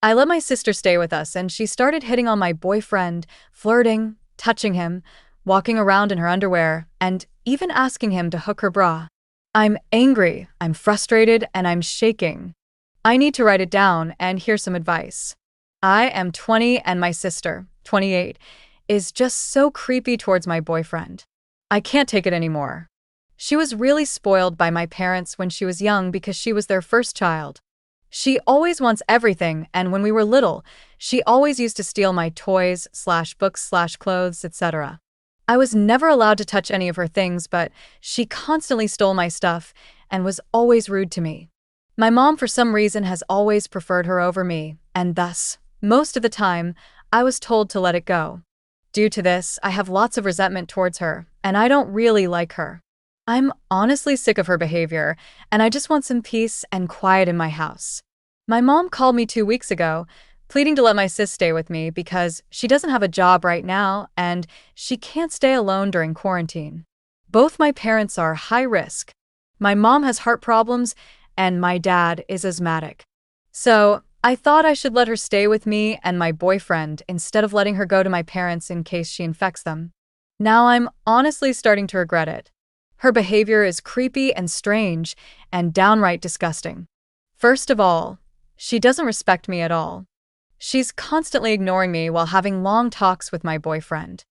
I let my sister stay with us, and she started hitting on my boyfriend, flirting, touching him, walking around in her underwear, and even asking him to hook her bra. I'm angry, I'm frustrated, and I'm shaking. I need to write it down and hear some advice. I am 20 and my sister, 28, is just so creepy towards my boyfriend. I can't take it anymore. She was really spoiled by my parents when she was young because she was their first child. She always wants everything, and when we were little, she always used to steal my toys/books/clothes, etc. I was never allowed to touch any of her things, but she constantly stole my stuff and was always rude to me. My mom, for some reason, has always preferred her over me, and thus, most of the time, I was told to let it go. Due to this, I have lots of resentment towards her, and I don't really like her. I'm honestly sick of her behavior, and I just want some peace and quiet in my house. My mom called me 2 weeks ago, pleading to let my sis stay with me because she doesn't have a job right now and she can't stay alone during quarantine. Both my parents are high risk. My mom has heart problems, and my dad is asthmatic. So, I thought I should let her stay with me and my boyfriend instead of letting her go to my parents in case she infects them. Now I'm honestly starting to regret it. Her behavior is creepy and strange and downright disgusting. First of all, she doesn't respect me at all. She's constantly ignoring me while having long talks with my boyfriend.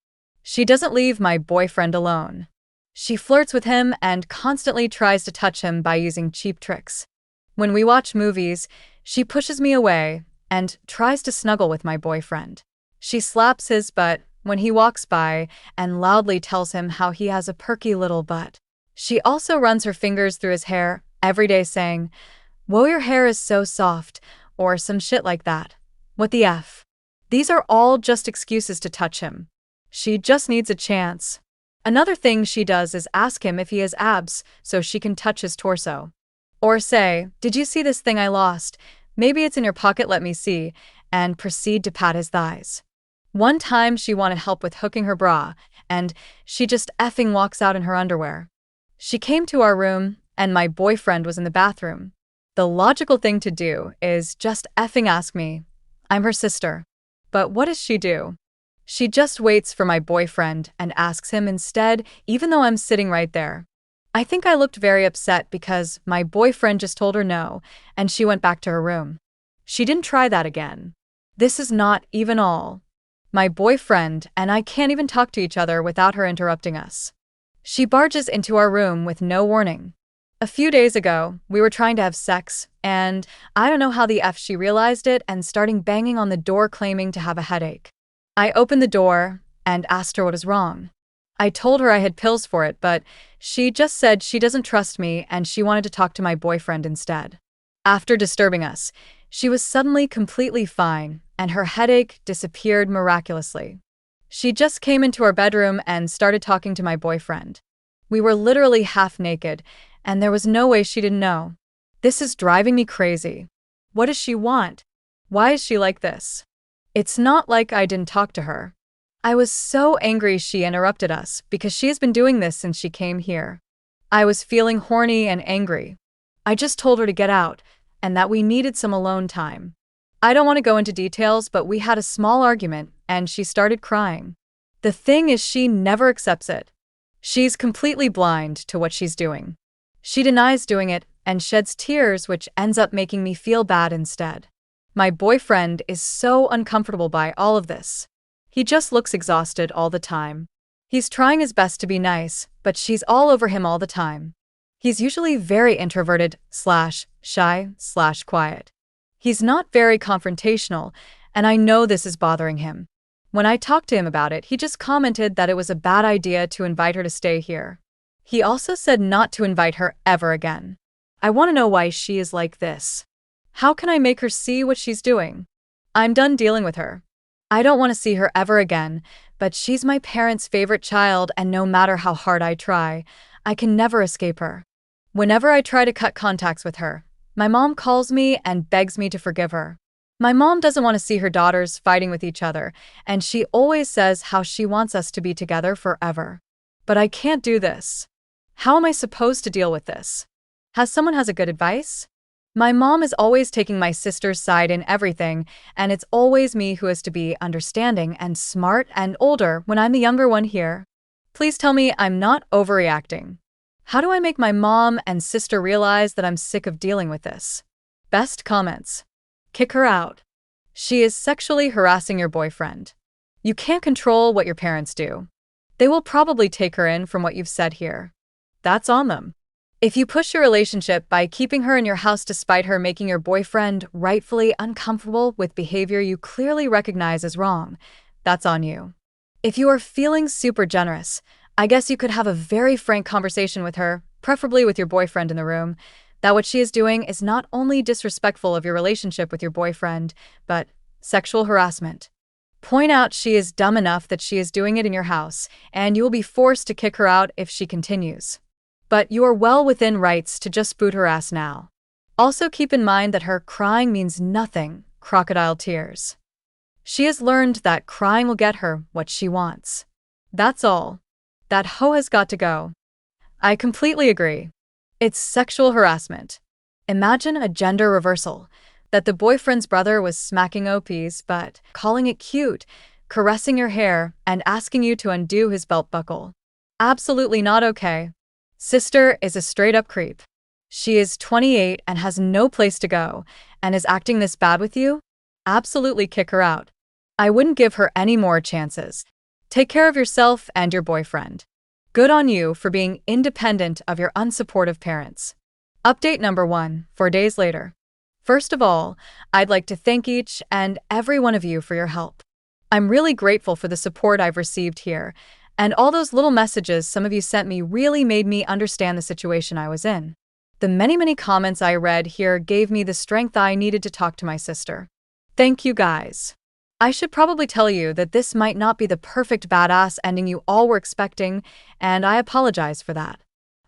She doesn't leave my boyfriend alone. She flirts with him and constantly tries to touch him by using cheap tricks. When we watch movies, she pushes me away and tries to snuggle with my boyfriend. She slaps his butt when he walks by and loudly tells him how he has a perky little butt. She also runs her fingers through his hair every day saying, "Whoa, your hair is so soft," or some shit like that. What the F? These are all just excuses to touch him. She just needs a chance. Another thing she does is ask him if he has abs so she can touch his torso. Or say, "Did you see this thing I lost? Maybe it's in your pocket, let me see," and proceed to pat his thighs. One time she wanted help with hooking her bra, and she just effing walks out in her underwear. She came to our room, and my boyfriend was in the bathroom. The logical thing to do is just effing ask me. I'm her sister. But what does she do? She just waits for my boyfriend and asks him instead, even though I'm sitting right there. I think I looked very upset because my boyfriend just told her no, and she went back to her room. She didn't try that again. This is not even all. My boyfriend and I can't even talk to each other without her interrupting us. She barges into our room with no warning. A few days ago, we were trying to have sex, and I don't know how the F she realized it and starting banging on the door claiming to have a headache. I opened the door and asked her what is wrong. I told her I had pills for it, but she just said she doesn't trust me and she wanted to talk to my boyfriend instead. After disturbing us, she was suddenly completely fine, and her headache disappeared miraculously. She just came into our bedroom and started talking to my boyfriend. We were literally half naked, and there was no way she didn't know. This is driving me crazy. What does she want? Why is she like this? It's not like I didn't talk to her. I was so angry she interrupted us because she has been doing this since she came here. I was feeling horny and angry. I just told her to get out and that we needed some alone time. I don't want to go into details, but we had a small argument and she started crying. The thing is, she never accepts it. She's completely blind to what she's doing. She denies doing it and sheds tears, which ends up making me feel bad instead. My boyfriend is so uncomfortable by all of this. He just looks exhausted all the time. He's trying his best to be nice, but she's all over him all the time. He's usually very introverted/shy/quiet. He's not very confrontational, and I know this is bothering him. When I talked to him about it, he just commented that it was a bad idea to invite her to stay here. He also said not to invite her ever again. I want to know why she is like this. How can I make her see what she's doing? I'm done dealing with her. I don't want to see her ever again, but she's my parents' favorite child, and no matter how hard I try, I can never escape her. Whenever I try to cut contacts with her, my mom calls me and begs me to forgive her. My mom doesn't want to see her daughters fighting with each other, and she always says how she wants us to be together forever. But I can't do this. How am I supposed to deal with this? Has someone a good advice? My mom is always taking my sister's side in everything, and it's always me who is to be understanding and smart and older when I'm the younger one here. Please tell me I'm not overreacting. How do I make my mom and sister realize that I'm sick of dealing with this? Best comments. Kick her out. She is sexually harassing your boyfriend. You can't control what your parents do. They will probably take her in from what you've said here. That's on them. If you push your relationship by keeping her in your house despite her making your boyfriend rightfully uncomfortable with behavior you clearly recognize as wrong, that's on you. If you are feeling super generous, I guess you could have a very frank conversation with her, preferably with your boyfriend in the room, that what she is doing is not only disrespectful of your relationship with your boyfriend, but sexual harassment. Point out she is dumb enough that she is doing it in your house, and you will be forced to kick her out if she continues. But you are well within rights to just boot her ass now. Also keep in mind that her crying means nothing, crocodile tears. She has learned that crying will get her what she wants. That's all. That hoe has got to go. I completely agree. It's sexual harassment. Imagine a gender reversal, that the boyfriend's brother was smacking OPs but calling it cute, caressing your hair, and asking you to undo his belt buckle. Absolutely not okay. Sister is a straight-up creep. She is 28 and has no place to go, and is acting this bad with you? Absolutely kick her out. I wouldn't give her any more chances. Take care of yourself and your boyfriend. Good on you for being independent of your unsupportive parents. Update number 1, 4 days later. First of all, I'd like to thank each and every one of you for your help. I'm really grateful for the support I've received here, and all those little messages some of you sent me really made me understand the situation I was in. The many comments I read here gave me the strength I needed to talk to my sister. Thank you guys. I should probably tell you that this might not be the perfect badass ending you all were expecting, and I apologize for that.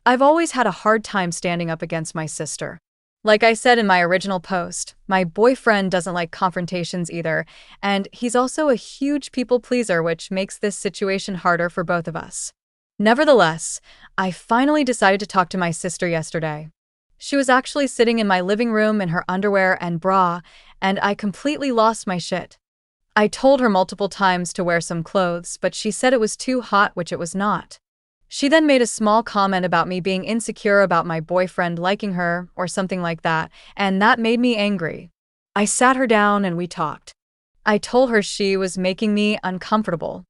I've always had a hard time standing up against my sister. Like I said in my original post, my boyfriend doesn't like confrontations either, and he's also a huge people pleaser, which makes this situation harder for both of us. Nevertheless, I finally decided to talk to my sister yesterday. She was actually sitting in my living room in her underwear and bra, and I completely lost my shit. I told her multiple times to wear some clothes, but she said it was too hot, which it was not. She then made a small comment about me being insecure about my boyfriend liking her or something like that, and that made me angry. I sat her down and we talked. I told her she was making me uncomfortable.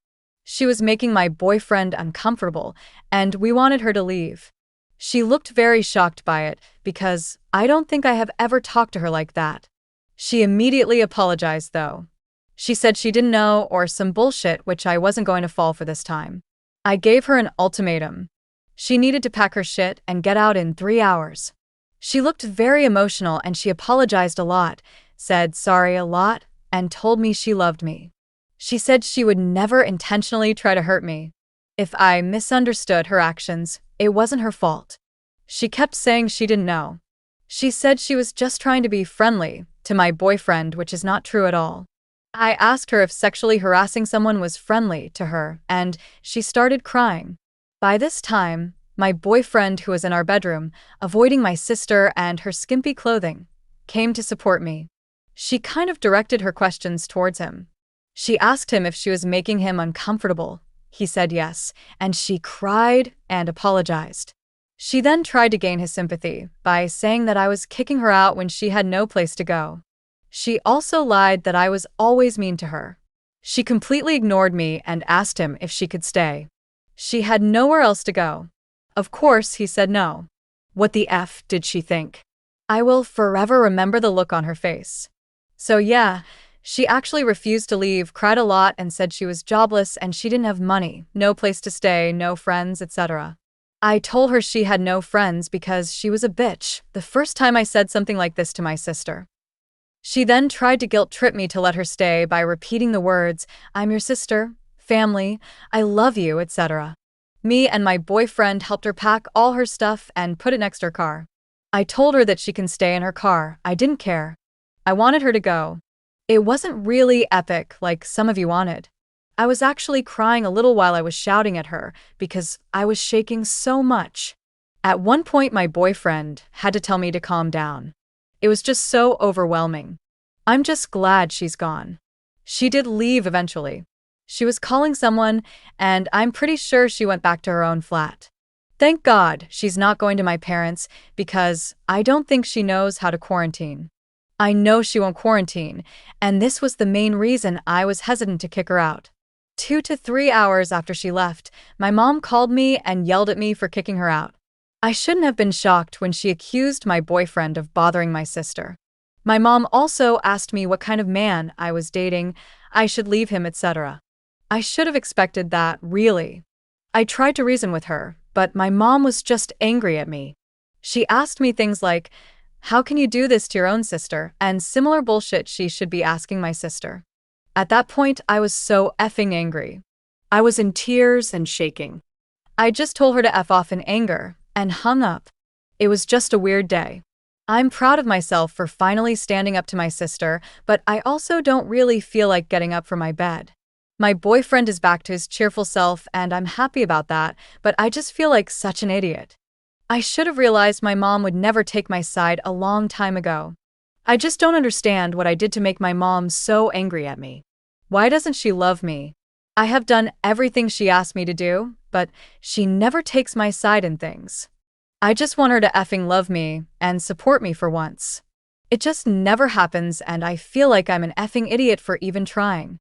She was making my boyfriend uncomfortable, and we wanted her to leave. She looked very shocked by it because I don't think I have ever talked to her like that. She immediately apologized though. She said she didn't know or some bullshit, which I wasn't going to fall for this time. I gave her an ultimatum. She needed to pack her shit and get out in 3 hours. She looked very emotional and she apologized a lot, said sorry a lot, and told me she loved me. She said she would never intentionally try to hurt me. If I misunderstood her actions, it wasn't her fault. She kept saying she didn't know. She said she was just trying to be friendly to my boyfriend, which is not true at all. I asked her if sexually harassing someone was friendly to her, and she started crying. By this time, my boyfriend, who was in our bedroom, avoiding my sister and her skimpy clothing, came to support me. She kind of directed her questions towards him. She asked him if she was making him uncomfortable. He said yes, and she cried and apologized. She then tried to gain his sympathy by saying that I was kicking her out when she had no place to go. She also lied that I was always mean to her. She completely ignored me and asked him if she could stay. She had nowhere else to go. Of course, he said no. What the F did she think? I will forever remember the look on her face. So yeah, she actually refused to leave, cried a lot, and said she was jobless and she didn't have money, no place to stay, no friends, etc. I told her she had no friends because she was a bitch the first time I said something like this to my sister. She then tried to guilt-trip me to let her stay by repeating the words, "I'm your sister, family, I love you," etc. Me and my boyfriend helped her pack all her stuff and put it next to her car. I told her that she can stay in her car. I didn't care. I wanted her to go. It wasn't really epic like some of you wanted. I was actually crying a little while I was shouting at her because I was shaking so much. At one point, my boyfriend had to tell me to calm down. It was just so overwhelming. I'm just glad she's gone. She did leave eventually. She was calling someone, and I'm pretty sure she went back to her own flat. Thank God she's not going to my parents because I don't think she knows how to quarantine. I know she won't quarantine, and this was the main reason I was hesitant to kick her out. 2 to 3 hours after she left, my mom called me and yelled at me for kicking her out. I shouldn't have been shocked when she accused my boyfriend of bothering my sister. My mom also asked me what kind of man I was dating, I should leave him, etc. I should have expected that, really. I tried to reason with her, but my mom was just angry at me. She asked me things like, "How can you do this to your own sister?" and similar bullshit she should be asking my sister. At that point, I was so effing angry. I was in tears and shaking. I just told her to F off in anger and hung up. It was just a weird day. I'm proud of myself for finally standing up to my sister, but I also don't really feel like getting up from my bed. My boyfriend is back to his cheerful self, and I'm happy about that, but I just feel like such an idiot. I should have realized my mom would never take my side a long time ago. I just don't understand what I did to make my mom so angry at me. Why doesn't she love me? I have done everything she asked me to do, but she never takes my side in things. I just want her to effing love me and support me for once. It just never happens, and I feel like I'm an effing idiot for even trying.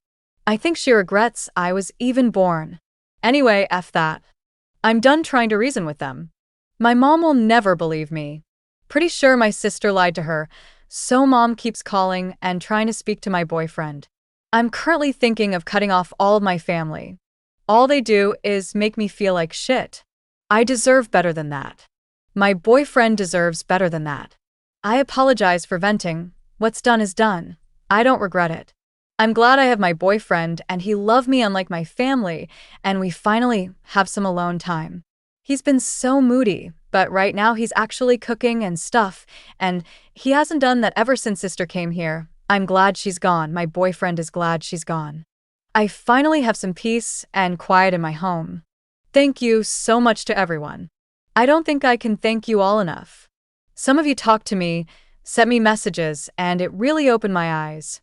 I think she regrets I was even born. Anyway, F that. I'm done trying to reason with them. My mom will never believe me. Pretty sure my sister lied to her, so mom keeps calling and trying to speak to my boyfriend. I'm currently thinking of cutting off all of my family. All they do is make me feel like shit. I deserve better than that. My boyfriend deserves better than that. I apologize for venting. What's done is done. I don't regret it. I'm glad I have my boyfriend and he loved me unlike my family, and we finally have some alone time. He's been so moody, but right now he's actually cooking and stuff, and he hasn't done that ever since sister came here. I'm glad she's gone. My boyfriend is glad she's gone. I finally have some peace and quiet in my home. Thank you so much to everyone. I don't think I can thank you all enough. Some of you talked to me, sent me messages, and it really opened my eyes.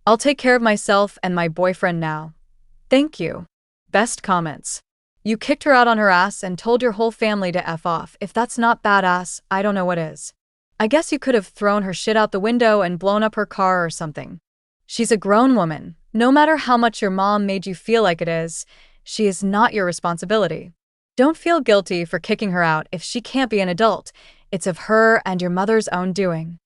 I'll take care of myself and my boyfriend now. Thank you. Best comments. You kicked her out on her ass and told your whole family to F off. If that's not badass, I don't know what is. I guess you could have thrown her shit out the window and blown up her car or something. She's a grown woman. No matter how much your mom made you feel like it is, she is not your responsibility. Don't feel guilty for kicking her out if she can't be an adult. It's of her and your mother's own doing.